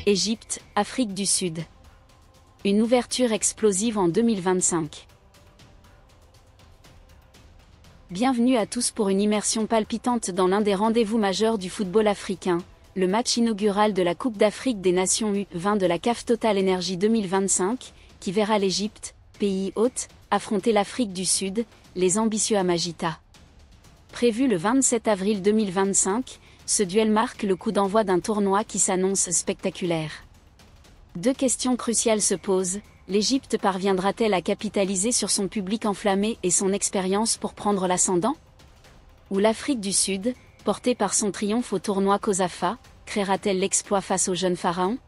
Égypte, Afrique du Sud. Une ouverture explosive en 2025. Bienvenue à tous pour une immersion palpitante dans l'un des rendez-vous majeurs du football africain, le match inaugural de la Coupe d'Afrique des Nations U20 de la CAF Total Energy 2025, qui verra l'Égypte, pays hôte, affronter l'Afrique du Sud, les ambitieux Amagita. Prévu le 27 avril 2025, ce duel marque le coup d'envoi d'un tournoi qui s'annonce spectaculaire. Deux questions cruciales se posent. L'Égypte parviendra-t-elle à capitaliser sur son public enflammé et son expérience pour prendre l'ascendant? Ou l'Afrique du Sud, portée par son triomphe au tournoi COSAFA, créera-t-elle l'exploit face aux jeunes pharaons?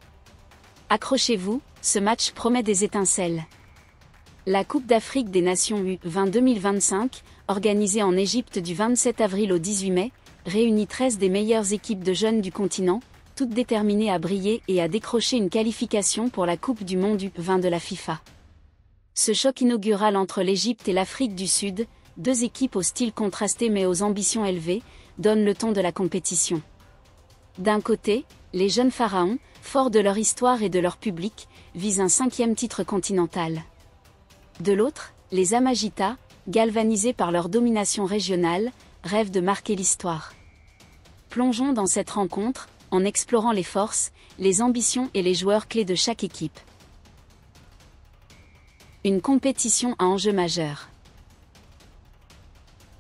Accrochez-vous, ce match promet des étincelles. La Coupe d'Afrique des Nations U20 2025, organisée en Égypte du 27 avril au 18 mai, réunit 13 des meilleures équipes de jeunes du continent, toutes déterminées à briller et à décrocher une qualification pour la Coupe du Monde U20 de la FIFA. Ce choc inaugural entre l'Égypte et l'Afrique du Sud, deux équipes au style contrasté mais aux ambitions élevées, donne le ton de la compétition. D'un côté, les jeunes pharaons, forts de leur histoire et de leur public, visent un 5e titre continental. De l'autre, les Amagita, galvanisés par leur domination régionale, rêvent de marquer l'histoire. Plongeons dans cette rencontre, en explorant les forces, les ambitions et les joueurs clés de chaque équipe. Une compétition à enjeu majeur.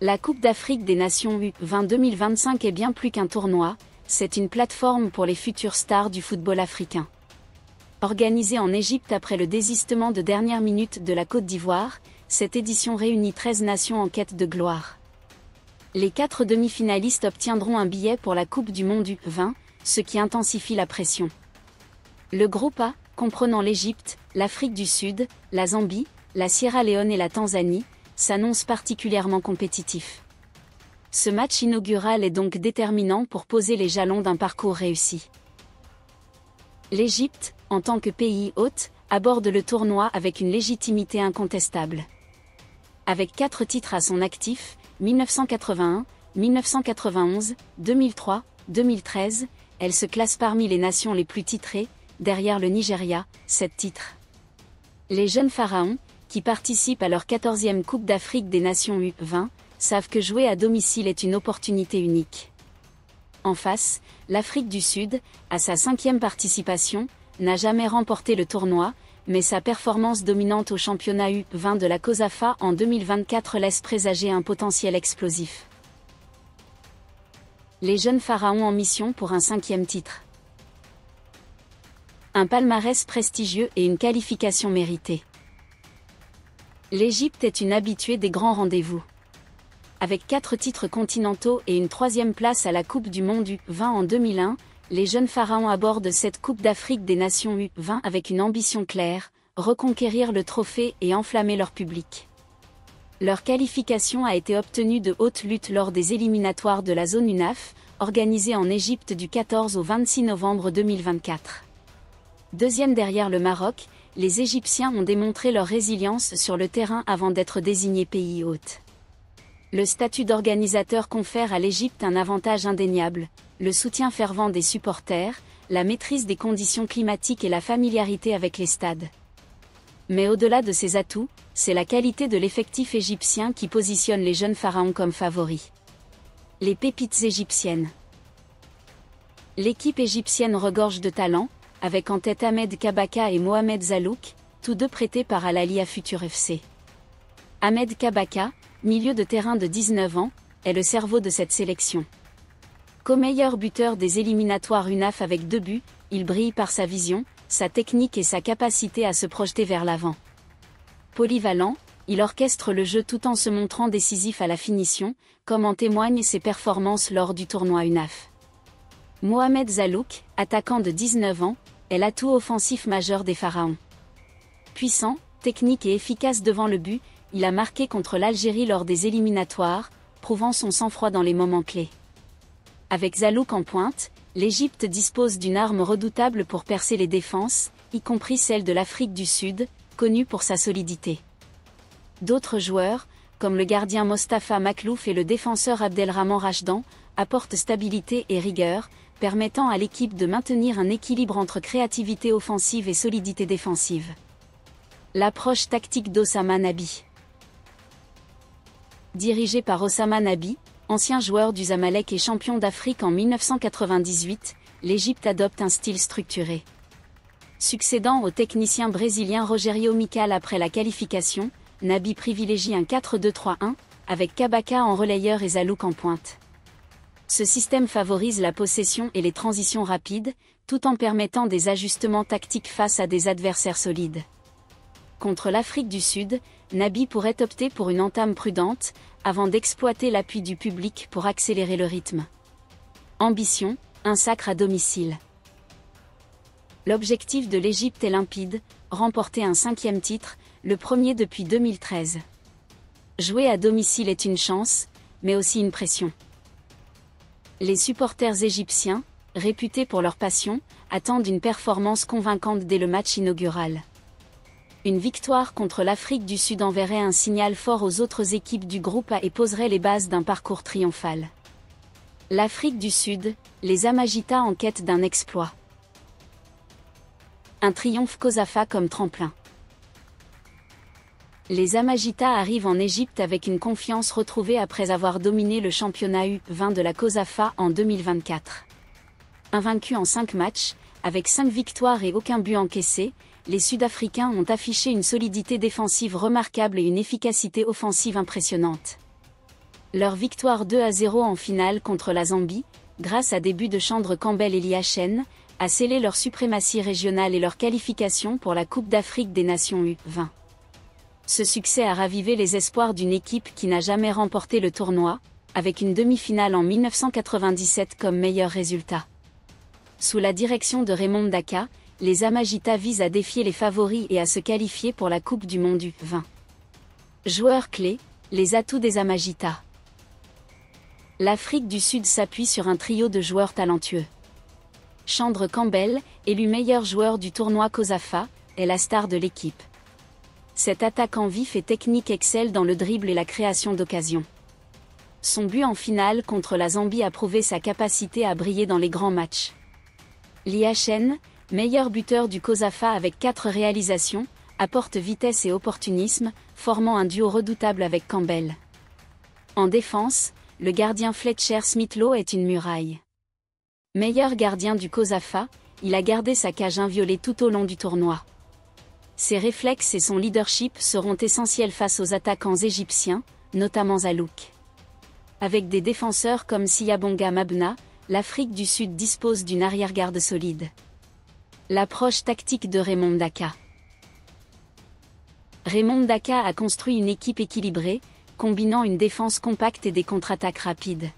La Coupe d'Afrique des Nations U20 2025 est bien plus qu'un tournoi, c'est une plateforme pour les futures stars du football africain. Organisée en Égypte après le désistement de dernière minute de la Côte d'Ivoire, cette édition réunit 13 nations en quête de gloire. Les 4 demi-finalistes obtiendront un billet pour la Coupe du Monde U20, ce qui intensifie la pression. Le groupe A, comprenant l'Égypte, l'Afrique du Sud, la Zambie, la Sierra Leone et la Tanzanie, s'annonce particulièrement compétitif. Ce match inaugural est donc déterminant pour poser les jalons d'un parcours réussi. L'Égypte, en tant que pays hôte, aborde le tournoi avec une légitimité incontestable. Avec 4 titres à son actif, 1981, 1991, 2003, 2013, elle se classe parmi les nations les plus titrées, derrière le Nigeria, 7 titres. Les jeunes pharaons, qui participent à leur 14e Coupe d'Afrique des Nations U20, savent que jouer à domicile est une opportunité unique. En face, l'Afrique du Sud, à sa 5e participation, n'a jamais remporté le tournoi, mais sa performance dominante au championnat U20 de la COSAFA en 2024 laisse présager un potentiel explosif. Les jeunes pharaons en mission pour un 5e titre. Un palmarès prestigieux et une qualification méritée. L'Égypte est une habituée des grands rendez-vous. Avec 4 titres continentaux et une 3e place à la Coupe du Monde U20 en 2001, les jeunes pharaons abordent cette Coupe d'Afrique des Nations U20 avec une ambition claire, reconquérir le trophée et enflammer leur public. Leur qualification a été obtenue de haute lutte lors des éliminatoires de la zone UNAF, organisée en Égypte du 14 au 26 novembre 2024. Deuxième derrière le Maroc, les Égyptiens ont démontré leur résilience sur le terrain avant d'être désignés pays hôte. Le statut d'organisateur confère à l'Égypte un avantage indéniable, le soutien fervent des supporters, la maîtrise des conditions climatiques et la familiarité avec les stades. Mais au-delà de ces atouts, c'est la qualité de l'effectif égyptien qui positionne les jeunes pharaons comme favoris. Les pépites égyptiennes. L'équipe égyptienne regorge de talent, avec en tête Ahmed Kabaka et Mohamed Zalouk, tous deux prêtés par Al Ahly à Futur FC. Ahmed Kabaka, milieu de terrain de 19 ans, est le cerveau de cette sélection. Co-meilleur buteur des éliminatoires UNAF avec 2 buts, il brille par sa vision, sa technique et sa capacité à se projeter vers l'avant. Polyvalent, il orchestre le jeu tout en se montrant décisif à la finition, comme en témoignent ses performances lors du tournoi UNAF. Mohamed Zalouk, attaquant de 19 ans, est l'atout offensif majeur des Pharaons. Puissant, technique et efficace devant le but, il a marqué contre l'Algérie lors des éliminatoires, prouvant son sang-froid dans les moments clés. Avec Zalouk en pointe, l'Égypte dispose d'une arme redoutable pour percer les défenses, y compris celle de l'Afrique du Sud, connue pour sa solidité. D'autres joueurs, comme le gardien Mostafa Maklouf et le défenseur Abdelrahman Rachdan, apportent stabilité et rigueur, permettant à l'équipe de maintenir un équilibre entre créativité offensive et solidité défensive. L'approche tactique d'Osama Nabi. Dirigé par Osama Nabi, ancien joueur du Zamalek et champion d'Afrique en 1998, l'Égypte adopte un style structuré. Succédant au technicien brésilien Rogério Mical après la qualification, Nabi privilégie un 4-2-3-1, avec Kabaka en relayeur et Zalouk en pointe. Ce système favorise la possession et les transitions rapides, tout en permettant des ajustements tactiques face à des adversaires solides. Contre l'Afrique du Sud, Nabi pourrait opter pour une entame prudente, avant d'exploiter l'appui du public pour accélérer le rythme. Ambition, un sacre à domicile. L'objectif de l'Égypte est limpide, remporter un 5e titre, le premier depuis 2013. Jouer à domicile est une chance, mais aussi une pression. Les supporters égyptiens, réputés pour leur passion, attendent une performance convaincante dès le match inaugural. Une victoire contre l'Afrique du Sud enverrait un signal fort aux autres équipes du groupe A et poserait les bases d'un parcours triomphal. L'Afrique du Sud, les Amagitas en quête d'un exploit. Un triomphe COSAFA comme tremplin. Les Amagitas arrivent en Égypte avec une confiance retrouvée après avoir dominé le championnat U20 de la COSAFA en 2024. Invaincus en 5 matchs, avec 5 victoires et aucun but encaissé, les Sud-Africains ont affiché une solidité défensive remarquable et une efficacité offensive impressionnante. Leur victoire 2-0 en finale contre la Zambie, grâce à des buts de Chandre Campbell et Liachen, a scellé leur suprématie régionale et leur qualification pour la Coupe d'Afrique des Nations U20. Ce succès a ravivé les espoirs d'une équipe qui n'a jamais remporté le tournoi, avec une demi-finale en 1997 comme meilleur résultat. Sous la direction de Raymond Ndaka, les Amagitas visent à défier les favoris et à se qualifier pour la Coupe du Monde U20. Joueurs clés, les atouts des Amagitas. L'Afrique du Sud s'appuie sur un trio de joueurs talentueux. Chandre Campbell, élu meilleur joueur du tournoi COSAFA, est la star de l'équipe. Cet attaquant vif et technique excelle dans le dribble et la création d'occasions. Son but en finale contre la Zambie a prouvé sa capacité à briller dans les grands matchs. Liachen, meilleur buteur du COSAFA avec 4 réalisations, apporte vitesse et opportunisme, formant un duo redoutable avec Campbell. En défense, le gardien Fletcher Smith-Lowe est une muraille. Meilleur gardien du COSAFA, il a gardé sa cage inviolée tout au long du tournoi. Ses réflexes et son leadership seront essentiels face aux attaquants égyptiens, notamment Zalouk. Avec des défenseurs comme Siyabonga Mabna, l'Afrique du Sud dispose d'une arrière-garde solide. L'approche tactique de Raymond Ndaka. Raymond Ndaka a construit une équipe équilibrée, combinant une défense compacte et des contre-attaques rapides.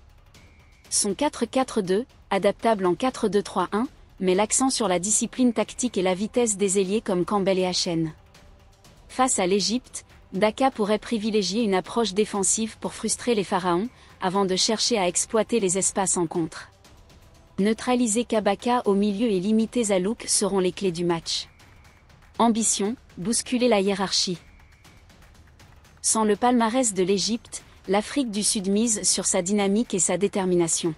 Son 4-4-2, adaptable en 4-2-3-1, met l'accent sur la discipline tactique et la vitesse des ailiers comme Campbell et Hachen. Face à l'Égypte, Ndaka pourrait privilégier une approche défensive pour frustrer les pharaons, avant de chercher à exploiter les espaces en contre. Neutraliser Kabaka au milieu et limiter Zalouk seront les clés du match. Ambition, bousculer la hiérarchie. Sans le palmarès de l'Égypte, l'Afrique du Sud mise sur sa dynamique et sa détermination.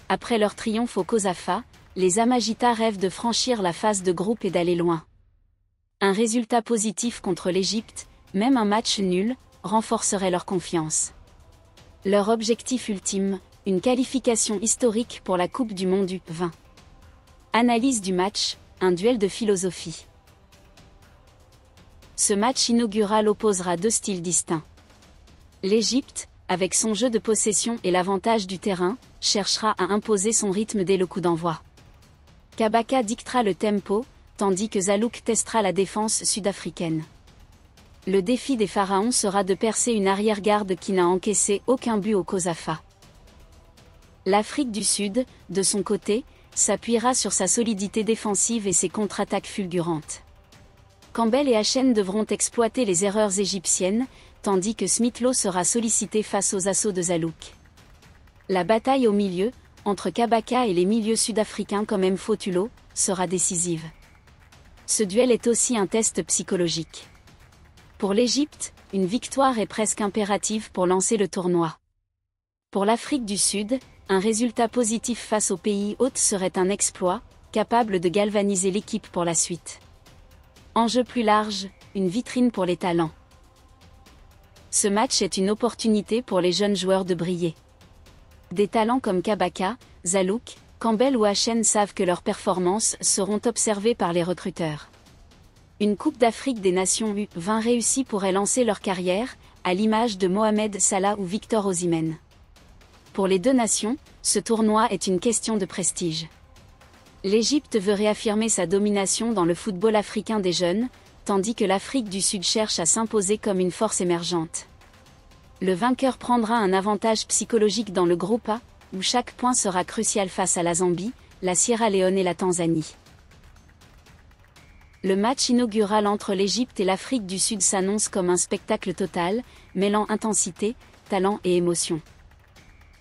Après leur triomphe au COSAFA, les Amagitas rêvent de franchir la phase de groupe et d'aller loin. Un résultat positif contre l'Égypte, même un match nul, renforcerait leur confiance. Leur objectif ultime, une qualification historique pour la Coupe du Monde U20. Analyse du match, un duel de philosophie. Ce match inaugural opposera 2 styles distincts. L'Égypte, avec son jeu de possession et l'avantage du terrain, cherchera à imposer son rythme dès le coup d'envoi. Kabaka dictera le tempo, tandis que Zalouk testera la défense sud-africaine. Le défi des pharaons sera de percer une arrière-garde qui n'a encaissé aucun but au COSAFA. L'Afrique du Sud, de son côté, s'appuiera sur sa solidité défensive et ses contre-attaques fulgurantes. Campbell et Hachen devront exploiter les erreurs égyptiennes, tandis que Smith-Lowe sera sollicité face aux assauts de Zalouk. La bataille au milieu, entre Kabaka et les milieux sud-africains comme Mfotulo, sera décisive. Ce duel est aussi un test psychologique. Pour l'Égypte, une victoire est presque impérative pour lancer le tournoi. Pour l'Afrique du Sud, un résultat positif face aux pays hôtes serait un exploit, capable de galvaniser l'équipe pour la suite. Enjeu plus large, une vitrine pour les talents. Ce match est une opportunité pour les jeunes joueurs de briller. Des talents comme Kabaka, Zalouk, Campbell ou Hachen savent que leurs performances seront observées par les recruteurs. Une Coupe d'Afrique des Nations U20 réussie pourrait lancer leur carrière, à l'image de Mohamed Salah ou Victor Osimhen. Pour les deux nations, ce tournoi est une question de prestige. L'Égypte veut réaffirmer sa domination dans le football africain des jeunes, tandis que l'Afrique du Sud cherche à s'imposer comme une force émergente. Le vainqueur prendra un avantage psychologique dans le groupe A, où chaque point sera crucial face à la Zambie, la Sierra Leone et la Tanzanie. Le match inaugural entre l'Égypte et l'Afrique du Sud s'annonce comme un spectacle total, mêlant intensité, talent et émotion.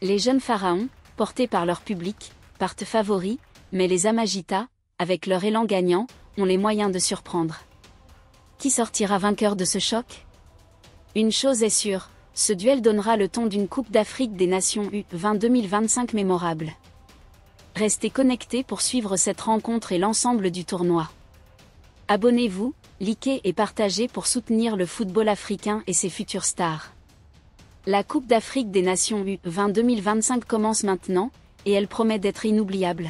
Les jeunes pharaons, portés par leur public, partent favoris, mais les Amagitas, avec leur élan gagnant, ont les moyens de surprendre. Qui sortira vainqueur de ce choc? Une chose est sûre, ce duel donnera le ton d'une Coupe d'Afrique des Nations U20 2025 mémorable. Restez connectés pour suivre cette rencontre et l'ensemble du tournoi. Abonnez-vous, likez et partagez pour soutenir le football africain et ses futures stars. La Coupe d'Afrique des Nations U20 2025 commence maintenant, et elle promet d'être inoubliable.